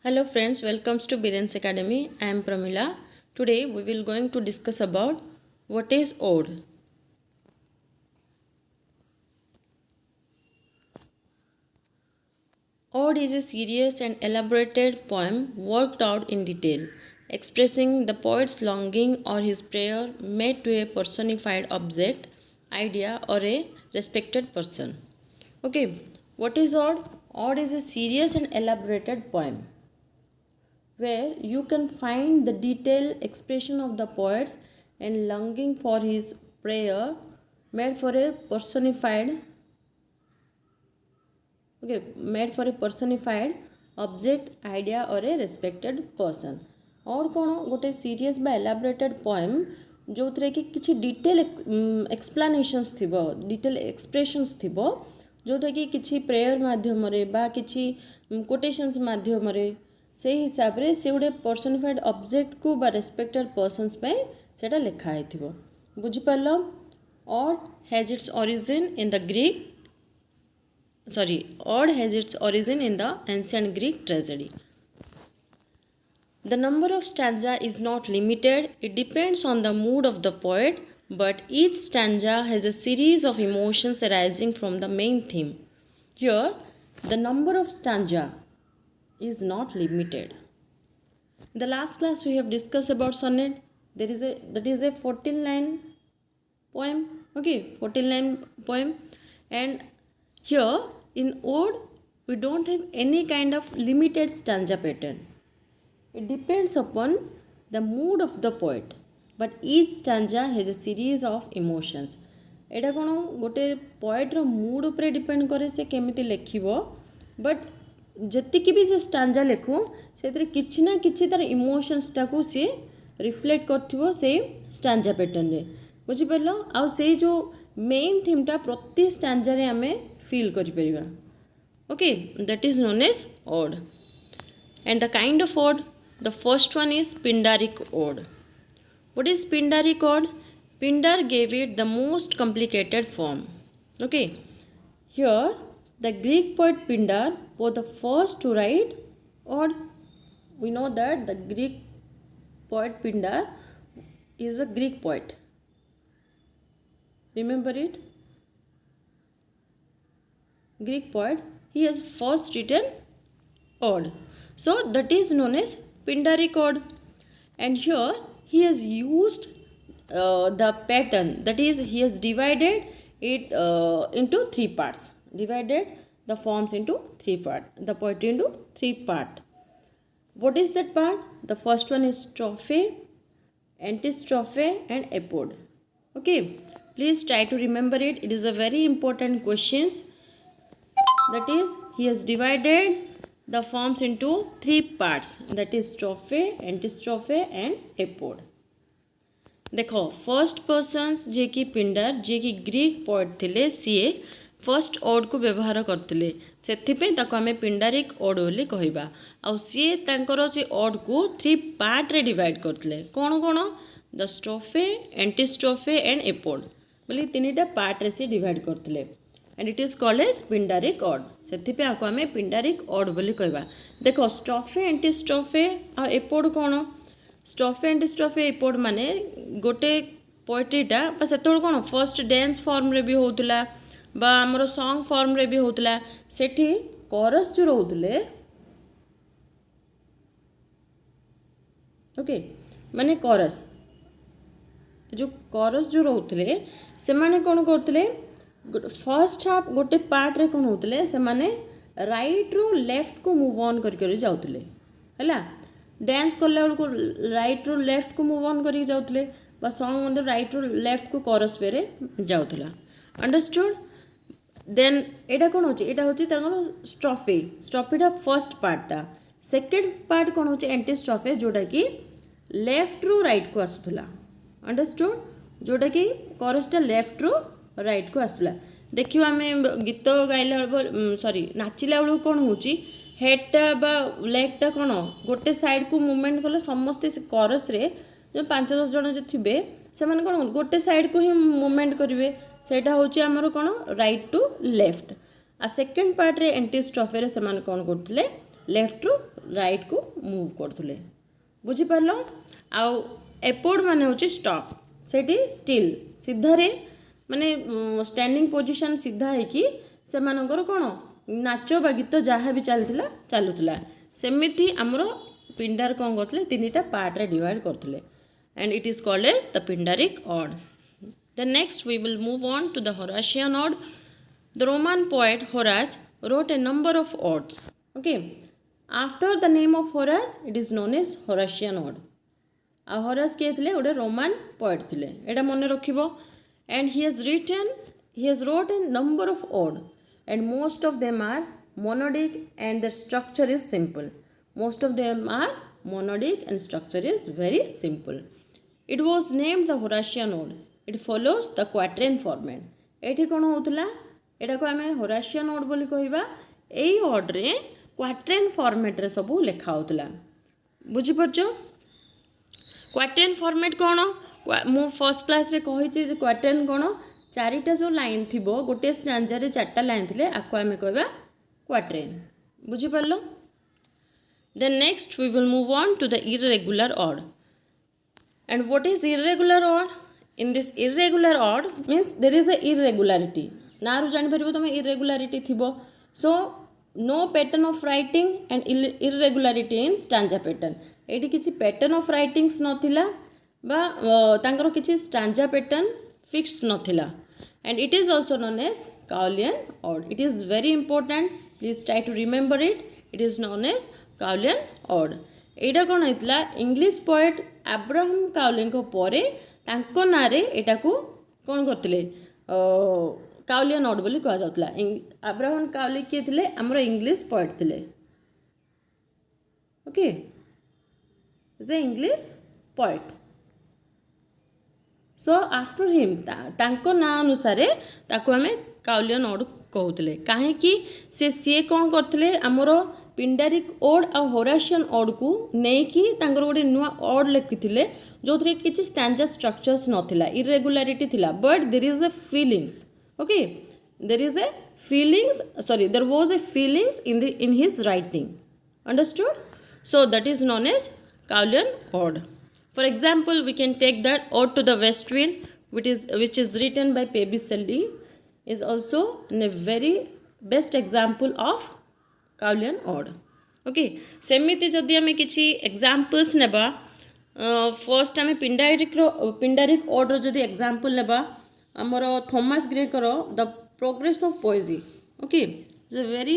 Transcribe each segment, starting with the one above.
Hello friends, welcome to Birens Academy. I am Pramila. Today we will going to discuss about what is ode. Ode is a serious and elaborated poem worked out in detail, expressing the poet's longing or his prayer made to a personified object, idea or a respected person. Okay, what is ode? Ode is a serious and elaborated poem where you can find the detailed expression of the poet's and longing for his prayer made for a personified object, idea or a respected person. और कौन गोटे serious बा elaborated poem जो थरे कि किछि detail explanations थिबो, detail expressions थिबो जोटा कि किछि प्रेयर माध्यम रे बा किछि कोटेशंस माध्यम रे से हिसाब रे से गोटे पर्सनिफाइड ऑब्जेक्ट को बा रेस्पेक्टेड पर्सन्स पे सेटा लिखा हेथिबो. बुझि परलो. Ode has its origin in the Ode has its origin in the ancient Greek tragedy. The number of stanza is not limited. It depends on the mood of the poet, but each stanza has a series of emotions arising from the main theme. Here, the number of stanza is not limited. In the last class we have discussed about sonnet. That is a 14-line poem. Okay, 14-line poem. And here in ode we don't have any kind of limited stanza pattern. It depends upon the mood of the poet, but each stanza has a series of emotions. एटा कौन गोटे पोएट्र mood उपरे depend करे से केमिति लेखिबो, but जतिकि भी से stanza लेखु से किछि ना किछि तार इमोशंस टाकू से रिफ्लेक्ट करथिबो से स्टांजा पैटर्न रे. बुझि परलो. आ से जो मेन थीमटा प्रति स्टांजा रे हमें फील करि परिबा. Okay, that is known as ode. And the kind of ode, the first one is Pindaric ode. What is Pindaric ode? Pindar gave it the most complicated form. Okay, here the Greek poet Pindar was the first to write ode. We know that the Greek poet Pindar is a Greek poet. Remember it? Greek poet. He has first written ode. So that is known as Pindaric ode. And here he has used the pattern, that is he has divided it into three parts, divided the forms into three parts, the poetry into three parts. What is that part? The first one is strophe, antistrophe and epode. Okay, please try to remember it. It is a very important questions. That is he has divided the forms into three parts, that is strophe, antistrophe and epode. देखो first persons जे कि पिंडार जे कि Greek poet थिले CA first odd को व्यवहार करथिले, सेथिपे ताको हमें पिंडारिक odd बोली कहबा. आ सीए तांकर से ओड को थ्री पार्ट रे डिवाइड करथिले. कोन कोन? द स्ट्रोफे, एंटीस्ट्रोफे एंड एपोड बोली तीनटा पार्ट रे से डिवाइड करथिले. And it is called as Pindaric ode. सेथिपे आको हमें पिंडारिक ओड बोली कहबा. देखो स्ट्रोफे, एंटीस्ट्रोफे आ एपोड कोन? स्ट्रोफे, एंटीस्ट्रोफे, एपोड माने गोटे पोएट्रीटा बा सेतोल कोन फर्स्ट डांस फॉर्म रे भी होतला बा हमर सॉन्ग फॉर्म रे भी होतला. सेठी कोरस जो रहउतले, ओके, माने कोरस जो कोरस जो रहउतले से माने कोन करतले, फर्स्ट हाफ गोटे पार्ट रे कोन होतले से माने राइट रो लेफ्ट को मूव ऑन कर जाउतले. हैला डांस करला बेल को राइट रो लेफ्ट को मूव ऑन करी जाउतले बा सॉन्ग मंदे राइट रो लेफ्ट को कोरस वे रे जाउतला. अंडरस्टूड. देन एटा कोन होची, एटा होची तार स्ट्रोफे. स्ट्रोफेटा फर्स्ट पार्टटा. सेकंड पार्ट कोन होची एंटीस्ट्रोफे, जोटा कि लेफ्ट रो राइट को आसुतला. अंडरस्टूड. जोटा कि कोरसटा लेफ्ट रो राइट को आसुतला. देखिबा हमें गीत गाइला सॉरी नाचिला बेल कोन होची, हेडटा बा लेगटा कोन गोटे साइड को मूवमेंट कले समस्ते से कोरस रे जो 5-10 जन जो थिबे से माने कोन गोटे साइड को ही मूवमेंट करिवे. सेटा होची हमर कोन राइट टू लेफ्ट. आ सेकंड पार्ट रे एंटीस्ट्रोफे रे से माने कोन करथले लेफ्ट टू राइट को मूव करथुले बुझिपारल आउ एपोड माने होची स्टॉप सेठी स्टिल सीधारे माने स्टैंडिंग पोजीशन सीधा है कि से मानकर कोन नाच बा गीत जहाँ भी चलथिला चलुथिला सेमिति हमरो पिंडार कोन करथले तीनटा पार्ट रे divide करथले and it is called as the Pindaric ode. Then next we will move on to the Horatian ode. The Roman poet Horace wrote a number of odes. Okay, after the name of Horace it is known as Horatian ode. A Horace के थे उड़े Roman poet थे एटा मने रखिबो and he has wrote a number of ode and most of them are monodic and their structure is simple. Most of them are monodic and structure is very simple. It was named the Horatian ode. It follows the quatrain format. एठी कोन होतला एटा को हमें Horatian ode बोली कहिबा एई odd रे quatrain format रे सब लिखा होतला बुझि परछो क्वाट्रेन फॉर्मेट कोन मु फर्स्ट क्लास रे कहि छि क्वाट्रेन कोन चारिटा जो लाइन थिबो गोटे स्टैंजा रे चारटा लाइन थिले आको हमें कहबा क्वाट्रेन बुझि परलो then next we will move on to the irregular ode. And what is irregular ode? In this irregular ode means there is a irregularity. नारू जानि परिबो तमे irregularity थिबो. So no pattern of writing and irregularity in stanza pattern. एठी किछि pattern of writings नथिला बा तांकर किछि stanza pattern fixed नथिला. And it is also known as Cowleyan ode. It is very important. Please try to remember it. It is known as Cowleyan ode. Etah cone हेतला English poet Abraham kaolin को परे तांको नारे एटा को कोन करथिले काउलियन odd बोली कहा जाउतला Abraham काउली के थिले हमरो इंग्लिश पोएट थिले ओके जे English poet so after him तांको ना अनुसारे ताको हमें काउलियन ऑड कहउतले काहे कि से कोन करथिले हमरो पिंडारिक ओड आ होराशियन ओड को नहीं कि तांगर गोटे नुआ ओड लिखिथिले जोथरे किछि स्टैंजा स्ट्रक्चर्स नथिला इरेगुलारिटी थिला but there is a feelings okay there is a feelings sorry there was a feelings in his writing understood so that is known as Cowleyan ode for example we can take that ode to the west wind which is written by P.B. Shelley is also a very best example of Cowleyan ode. Okay सेमिति जदि आमे किछि examples नेबा first आमे पिंडारिक odd रो जदि example नेबा हमर Thomas Gray करो the progress of पोएजी okay it's a very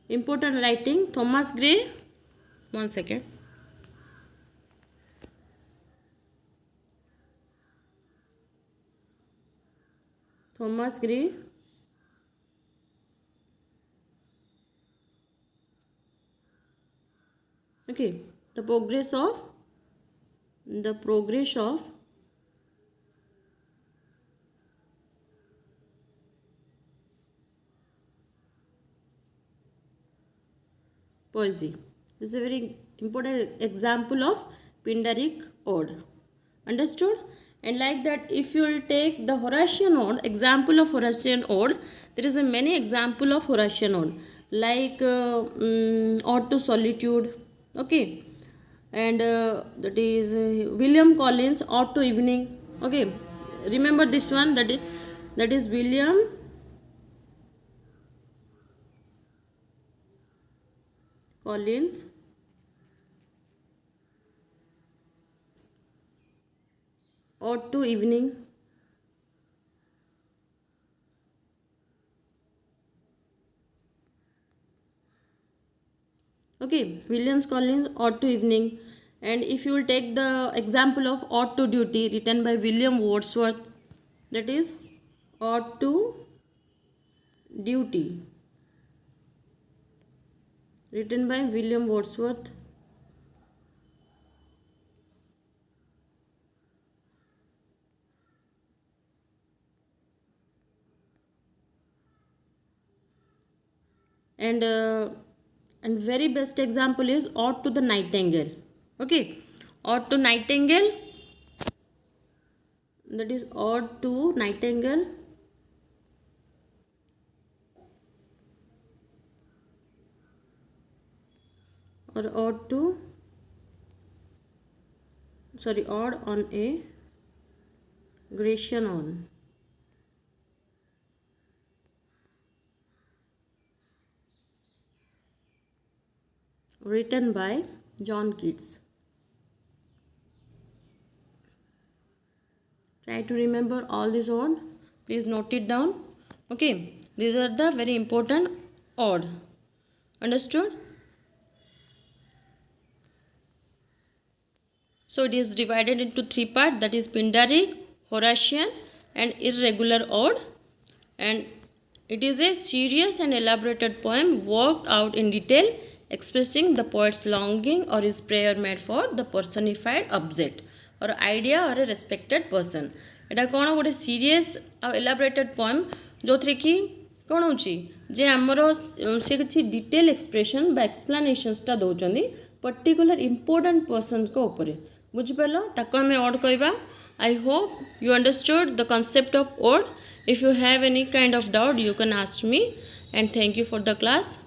important writing Thomas Gray one second Thomas Gray okay the progress of poesy this is a very important example of Pindaric ode understood and like that if you will take the Horatian ode example of Horatian ode there is a many example of Horatian ode like ode to solitude okay and that is William Collins ode to evening okay remember this one that is William Collins ode to evening okay William Collins ode to evening and if you will take the example of ode to duty written by William Wordsworth that is ode to duty written by William Wordsworth and very best example is ode to the nightingale okay ode to nightingale that is ode to nightingale or odd on a Grecian on. Written by John Keats. Try to remember all these odd. Please note it down. Okay, these are the very important odd. Understood? So it is divided into three parts, that is Pindaric, Horatian and irregular odd, and it is a serious and elaborated poem worked out in detail expressing the poet's longing or his prayer made for the personified object or idea or a respected person. एटा कौन गोटे serious आ elaborated poem जो थी कि कौन हो जे आमर से किसी डिटेल एक्सप्रेशन बा एक्सप्लानेशंसटा दौरान पर्टिकुलर इंपोर्टेंट पर्सन को ऊपर बुझिपार ताको आम ऑड कहवा. I hope you understood the concept of odd. If you have any kind of doubt, you can ask me, and thank you for the class.